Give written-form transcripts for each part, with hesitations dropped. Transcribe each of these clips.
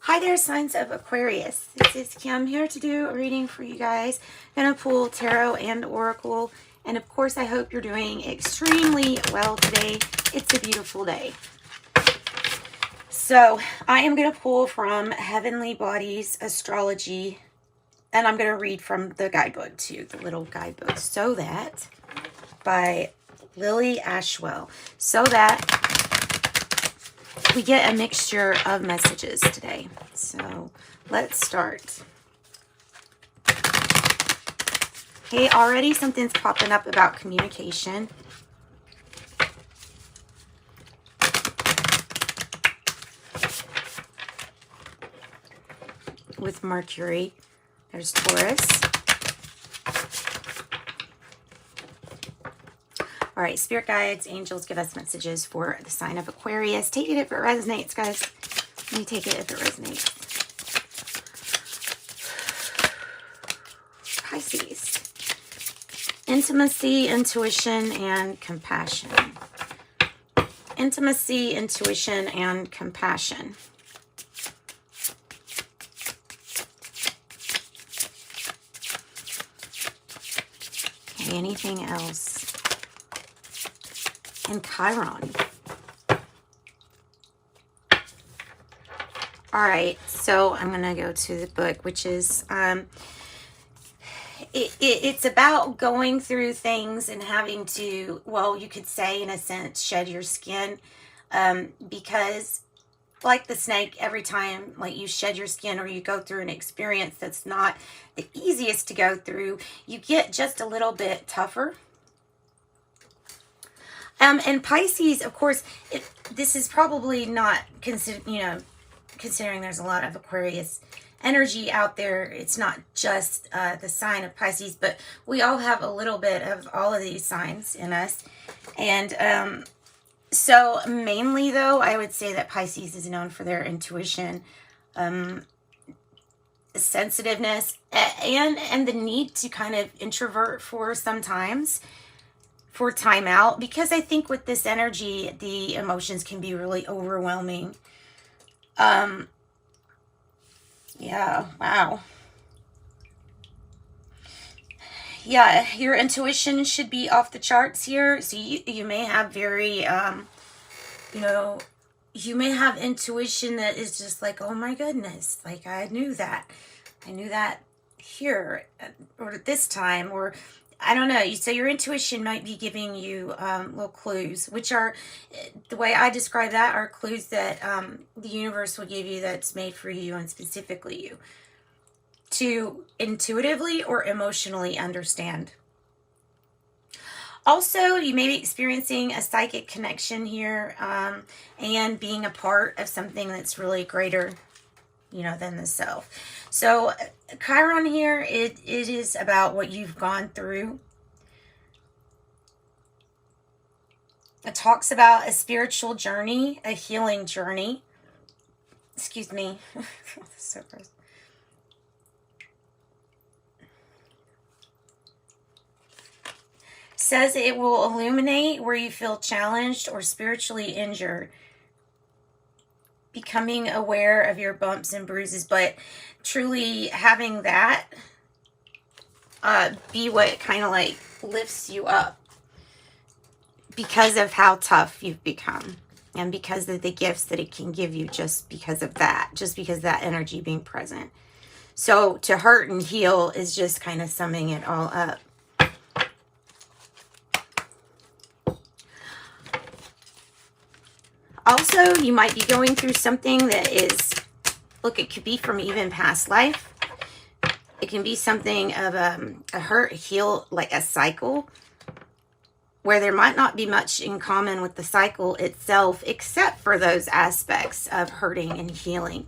Hi there, signs of Aquarius. This is Kim here to do a reading for you guys. I'm going to pull tarot and oracle. And of course, I hope you're doing extremely well today. It's a beautiful day. So I am going to pull from Heavenly Bodies Astrology. And I'm going to read from the guidebook too, the little guidebook. So that, by Lily Ashwell. So that we get a mixture of messages today. So let's start. Hey, already something's popping up about communication. With Mercury. There's Taurus. All right, spirit guides, angels, give us messages for the sign of Aquarius. Take it if it resonates, guys. Let me take it if it resonates. Pisces. Intimacy, intuition, and compassion. Intimacy, intuition, and compassion. Okay, anything else? And Chiron. All right, so I'm going to go to the book, which is, it's about going through things and having to, well, you could say in a sense, shed your skin, because like the snake, every time like you shed your skin or you go through an experience that's not the easiest to go through, you get just a little bit tougher. And Pisces, of course, this is probably not considering there's a lot of Aquarius energy out there. It's not just the sign of Pisces, but we all have a little bit of all of these signs in us. And so mainly, though, I would say that Pisces is known for their intuition, sensitiveness, and the need to kind of introvert for sometimes. For time out, because I think with this energy, the emotions can be really overwhelming. Yeah, wow. Yeah, your intuition should be off the charts here. So you may have very, you may have intuition that is just like, oh my goodness, like I knew that here, or at this time, or I don't know. So your intuition might be giving you little clues, which are, the way I describe that, are clues that the universe will give you that's made for you and specifically you to intuitively or emotionally understand. Also, you may be experiencing a psychic connection here, and being a part of something that's really greater, than the self. So Chiron here, it is about what you've gone through. It talks about a spiritual journey, a healing journey. Excuse me. So gross. Says it will illuminate where you feel challenged or spiritually injured. Becoming aware of your bumps and bruises, but truly having that be what kind of like lifts you up because of how tough you've become and because of the gifts that it can give you just because of that energy being present. So to hurt and heal is just kind of summing it all up. Also, you might be going through something that is, look, it could be from even past life. It can be something of a hurt, heal, like a cycle, where there might not be much in common with the cycle itself, except for those aspects of hurting and healing.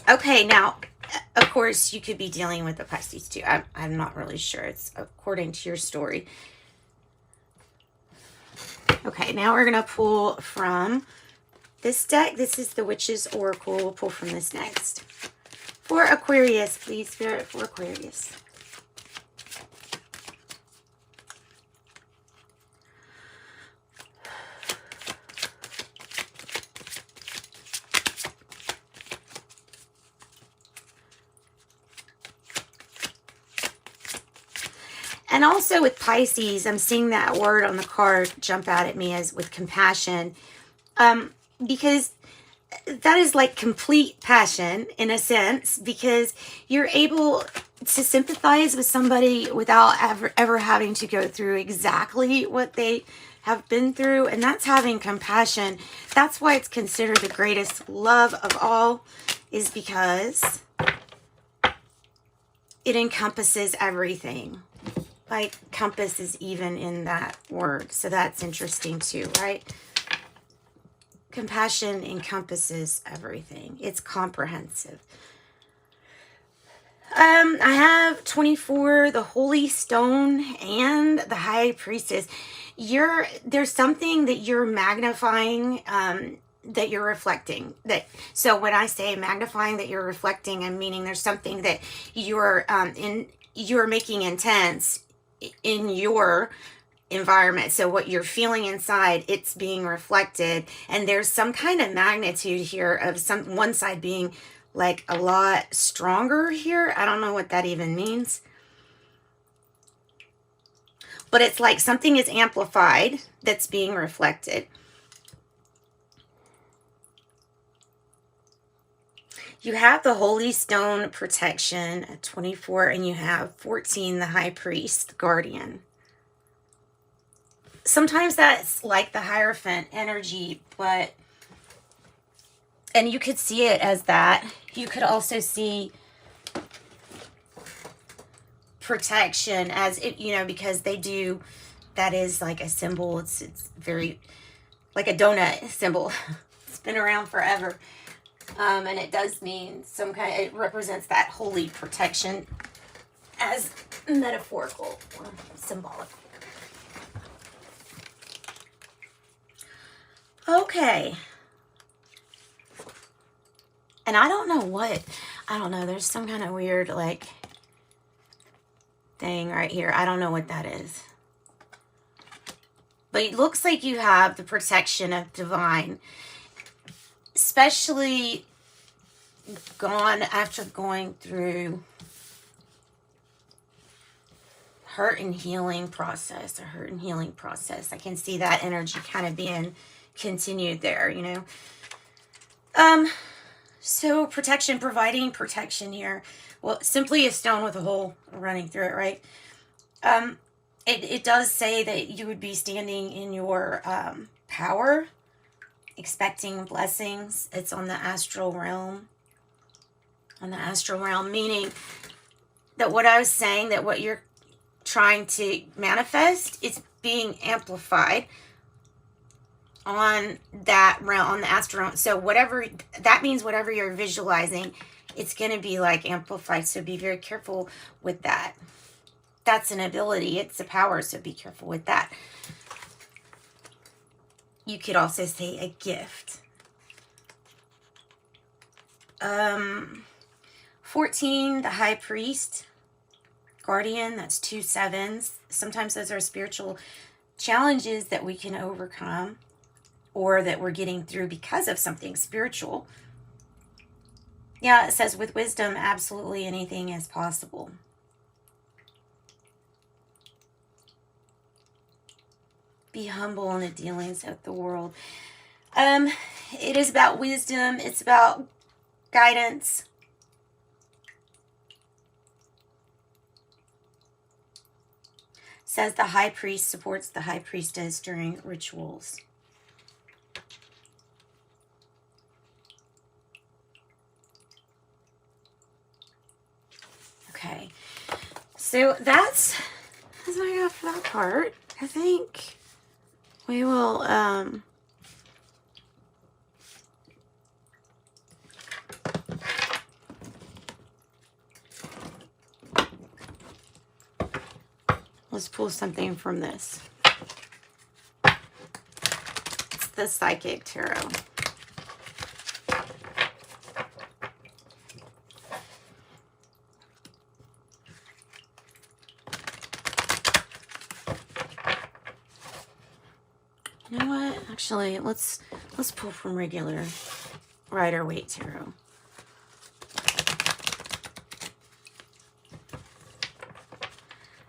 Okay, now, of course, you could be dealing with the Pisces too. I'm not really sure. It's according to your story. Okay, now we're going to pull from this deck. This is the Witch's Oracle. We'll pull from this next. For Aquarius, please, Spirit, for Aquarius. And also with Pisces, I'm seeing that word on the card jump out at me as with compassion. Because that is like complete passion in a sense, because you're able to sympathize with somebody without ever having to go through exactly what they have been through. And that's having compassion. That's why it's considered the greatest love of all, is because it encompasses everything. Like compass is even in that word. So that's interesting too, right? Compassion encompasses everything. It's comprehensive. I have 24, the Holy Stone and the High Priestess. There's something that you're magnifying, that you're reflecting. So when I say magnifying that you're reflecting, I'm meaning there's something that you're making intense in your environment. So what you're feeling inside, it's being reflected, and there's some kind of magnitude here of one side being like a lot stronger here. I don't know what that even means, but it's like something is amplified that's being reflected. You have the Holy Stone protection at 24, and you have 14, the High Priest, the Guardian. Sometimes that's like the Hierophant energy, and you could see it as that. You could also see protection as it, because they do, that is like a symbol. It's very like a donut symbol. It's been around forever. And it does mean it represents that holy protection as metaphorical or symbolic. Okay. And I don't know, there's some kind of weird like thing right here. I don't know what that is. But it looks like you have the protection of divine, especially after going through a hurt and healing process. I can see that energy kind of being continued there, So protection, providing protection here. Well, simply a stone with a hole running through it, right? It does say that you would be standing in your power, expecting blessings. It's on the astral realm. Meaning that what I was saying, that what you're trying to manifest is being amplified on that realm, on the astral realm. So whatever that means, whatever you're visualizing, it's going to be like amplified. So be very careful with that. That's an ability. It's a power. So be careful with that. You could also say a gift. 14, the High Priest, Guardian, that's 2 7s. Sometimes those are spiritual challenges that we can overcome, or that we're getting through because of something spiritual. Yeah, it says with wisdom, absolutely anything is possible. Be humble in the dealings of the world. It is about wisdom. It's about guidance. Says the High Priest supports the High Priestess during rituals. Okay, so that's what I got for that part. I think we will let's pull something from this. It's the Psychic Tarot. You know what? Actually, let's pull from regular Rider-Waite Tarot.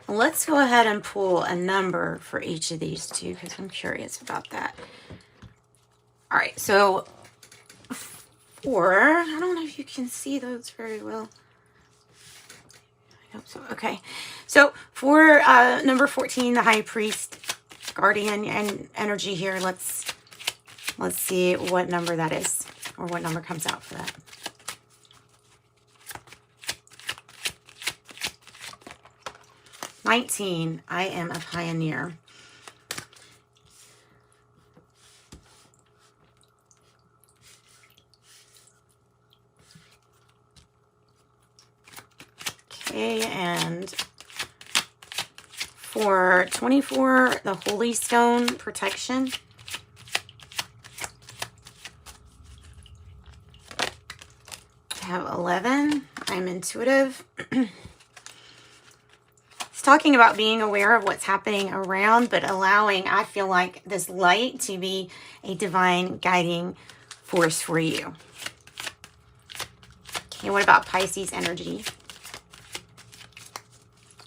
Let's go ahead and pull a number for each of these two because I'm curious about that. All right, so 4, I don't know if you can see those very well. I hope so. Okay, so for number 14, the High Priest, Guardian, and energy here. Let's see what number that is, or what number comes out for that. 19. I am a pioneer. Okay, and for 24, the Holy Stone, protection. I have 11. I'm intuitive. It's talking about being aware of what's happening around, but allowing, I feel like, this light to be a divine guiding force for you. Okay, what about Pisces energy?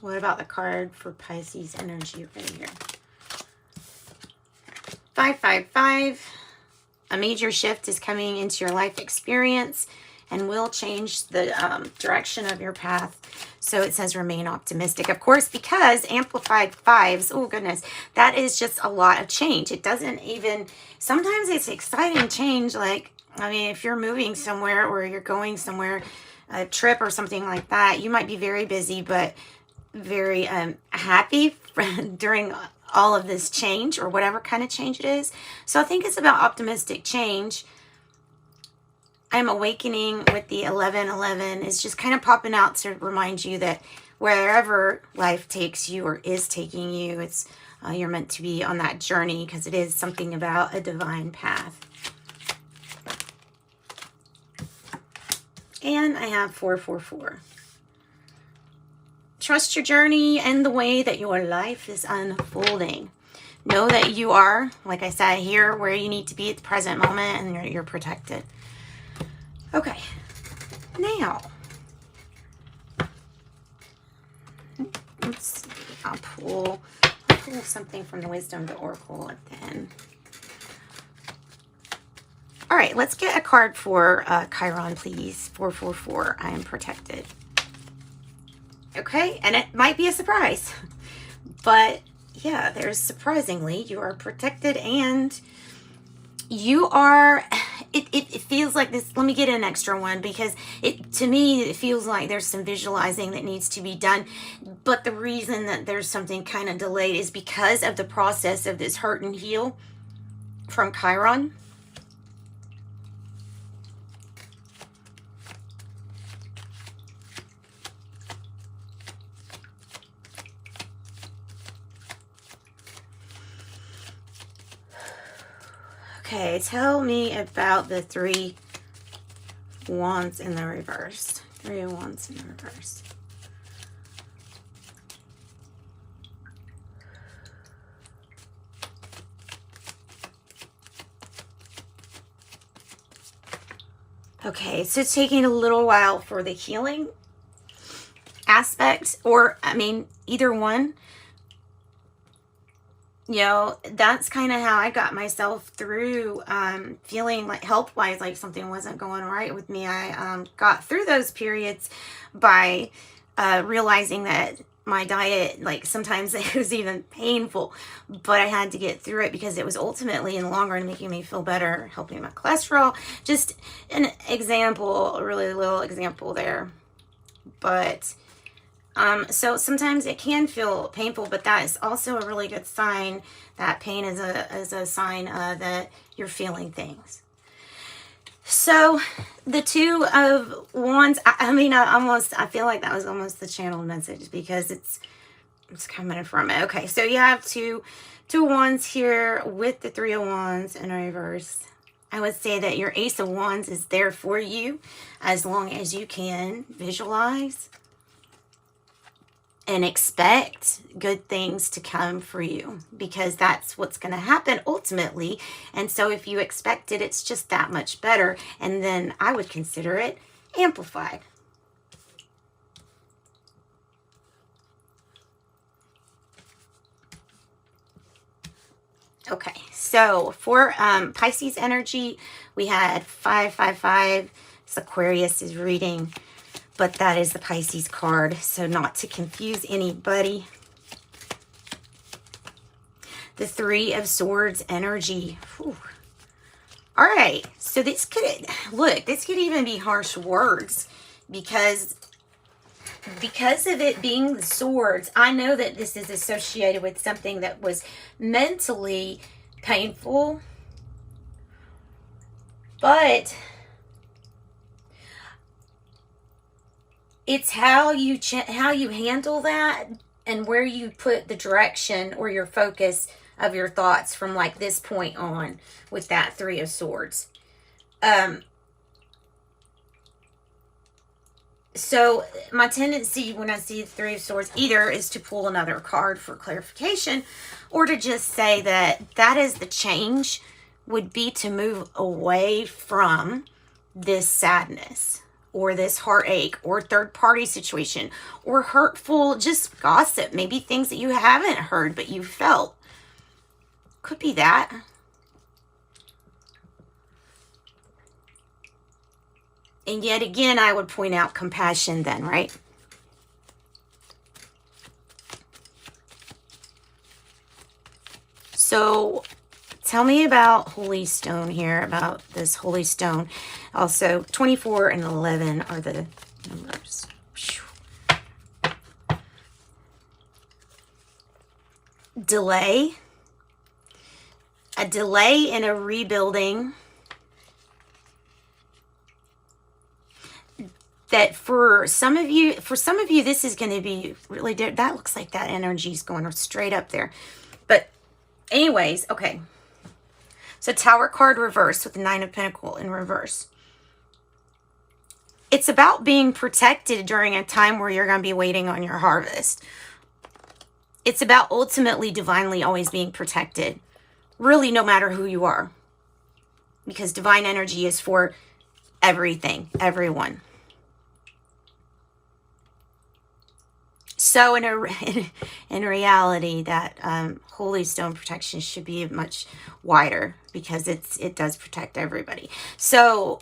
What about the card for Pisces energy right here? 555. A major shift is coming into your life experience and will change the direction of your path. So it says remain optimistic. Of course, because amplified 5s, oh goodness, that is just a lot of change. It doesn't even, sometimes it's exciting change. Like, I mean, if you're moving somewhere or you're going somewhere, a trip or something like that, you might be very busy, but very happy during all of this change or whatever kind of change it is. So I think it's about optimistic change. I'm awakening with the 1111 is just kind of popping out to remind you that wherever life takes you or is taking you, it's you're meant to be on that journey because it is something about a divine path. And I have 444. Trust your journey and the way that your life is unfolding. Know that you are, like I said, here where you need to be at the present moment, and you're protected. Okay, now, let's see, I'll pull something from the Wisdom of the Oracle at the end. All right, let's get a card for Chiron, please. 444, I am protected. Okay, and it might be a surprise, but yeah, there's surprisingly, you are protected and you are, it feels like this. Let me get an extra one because to me, it feels like there's some visualizing that needs to be done. But the reason that there's something kind of delayed is because of the process of this hurt and heal from Chiron. Okay, tell me about the 3 Wands in the reverse. 3 of Wands in the reverse. Okay, so it's taking a little while for the healing aspect, or, I mean, either one. You know, that's kind of how I got myself through feeling like health-wise like something wasn't going right with me. I got through those periods by realizing that my diet, like sometimes it was even painful, but I had to get through it because it was ultimately in the long run making me feel better, helping my cholesterol. Just an example, a really little example there. But so sometimes it can feel painful, but that is also a really good sign. That pain is a sign that you're feeling things. So the 2 of Wands, I feel like that was almost the channeled message because it's coming from it. Okay, so you have two Wands here with the 3 of Wands in reverse. I would say that your Ace of Wands is there for you as long as you can visualize and expect good things to come for you, because that's what's going to happen ultimately. And so if you expect it, it's just that much better. And then I would consider it amplified. Okay, so for Pisces energy, we had 555. It's Aquarius is reading, but that is the Pisces card, so not to confuse anybody. The Three of Swords energy. Whew. All right, so this could, look, this could even be harsh words because of it being the swords. I know that this is associated with something that was mentally painful, but it's how you handle that and where you put the direction or your focus of your thoughts from like this point on with that Three of Swords. So my tendency when I see the Three of Swords either is to pull another card for clarification or to just say that is the change, would be to move away from this sadness or this heartache or third party situation or hurtful just gossip, maybe things that you haven't heard but you felt. Could be that. And yet again, I would point out compassion then, right? So tell me about Holy Stone here, about this Holy Stone. Also, 24 and 11 are the numbers. Delay. A delay in a rebuilding. That for some of you, this is going to be really, that looks like that energy is going straight up there. But anyways, okay. So Tower card reverse with the Nine of Pentacles in reverse. It's about being protected during a time where you're going to be waiting on your harvest. It's about ultimately, divinely always being protected. Really, no matter who you are. Because divine energy is for everything, everyone. So in reality, that Holy Stone protection should be much wider because it does protect everybody. So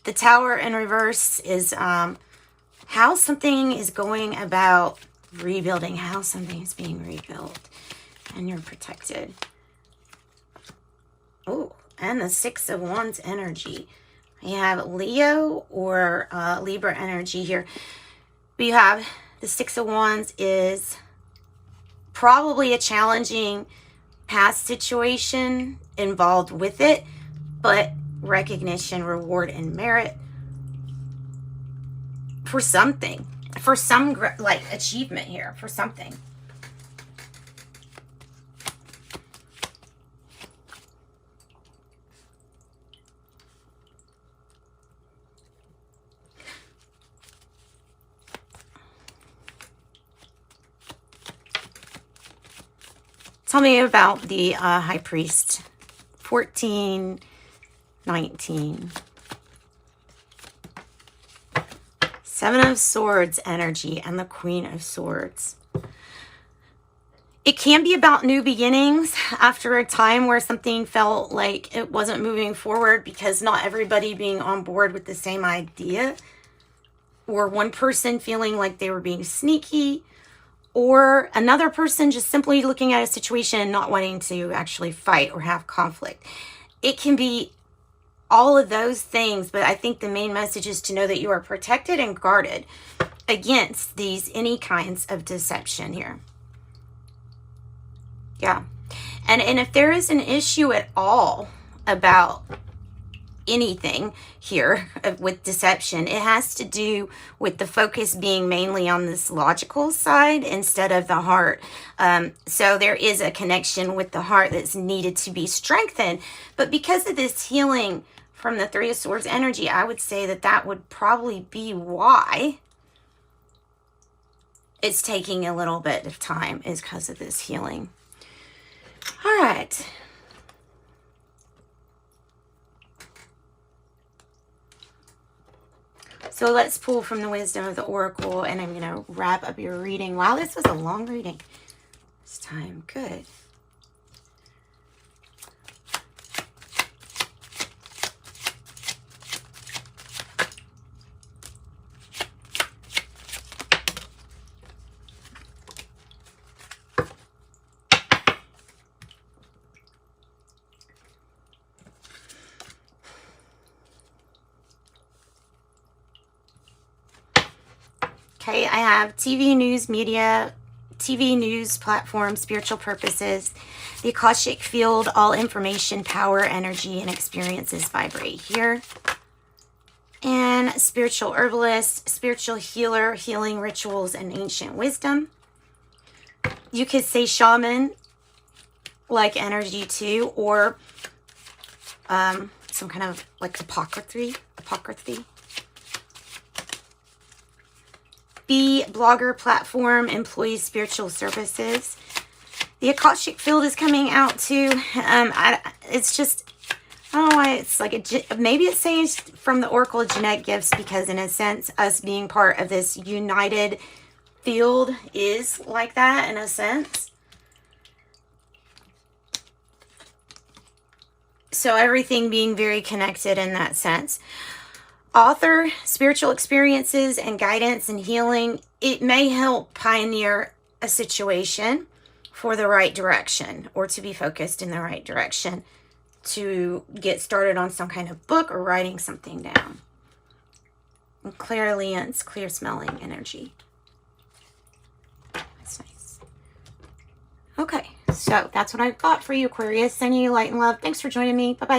the Tower in reverse is how something is going about rebuilding, how something is being rebuilt, and you're protected. Oh, and the Six of Wands energy. You have Leo or Libra energy here. We have the Six of Wands is probably a challenging past situation involved with it, but recognition, reward, and merit for something, for some like achievement here, for something. Tell me about the High Priest. 14, 19. Seven of Swords energy and the Queen of Swords. It can be about new beginnings after a time where something felt like it wasn't moving forward because not everybody being on board with the same idea, or one person feeling like they were being sneaky, or another person just simply looking at a situation and not wanting to actually fight or have conflict. It can be all of those things, but I think the main message is to know that you are protected and guarded against any kinds of deception here. Yeah. And if there is an issue at all about anything here with deception, it has to do with the focus being mainly on this logical side instead of the heart. So there is a connection with the heart that's needed to be strengthened. But because of this healing from the Three of Swords energy, I would say that would probably be why it's taking a little bit of time, is because of this healing. All right. So let's pull from the wisdom of the oracle, and I'm going to wrap up your reading. Wow, this was a long reading this time. Good. Okay, I have TV news, media, TV news platform, spiritual purposes, the Akashic field, all information, power, energy, and experiences vibrate here. And spiritual herbalist, spiritual healer, healing rituals, and ancient wisdom. You could say shaman, like energy too, or some kind of like apocryphy. B, blogger, platform, employees, spiritual services. The Akashic field is coming out too. It's just, I don't know why it's like, maybe it's saying from the Oracle of Genetic Gifts, because in a sense, us being part of this united field is like that in a sense. So everything being very connected in that sense. Author, spiritual experiences and guidance and healing. It may help pioneer a situation for the right direction, or to be focused in the right direction, to get started on some kind of book or writing something down. And clairvoyance, clear smelling energy. That's nice. Okay, so that's what I've got for you, Aquarius. Sending you light and love. Thanks for joining me. Bye-bye.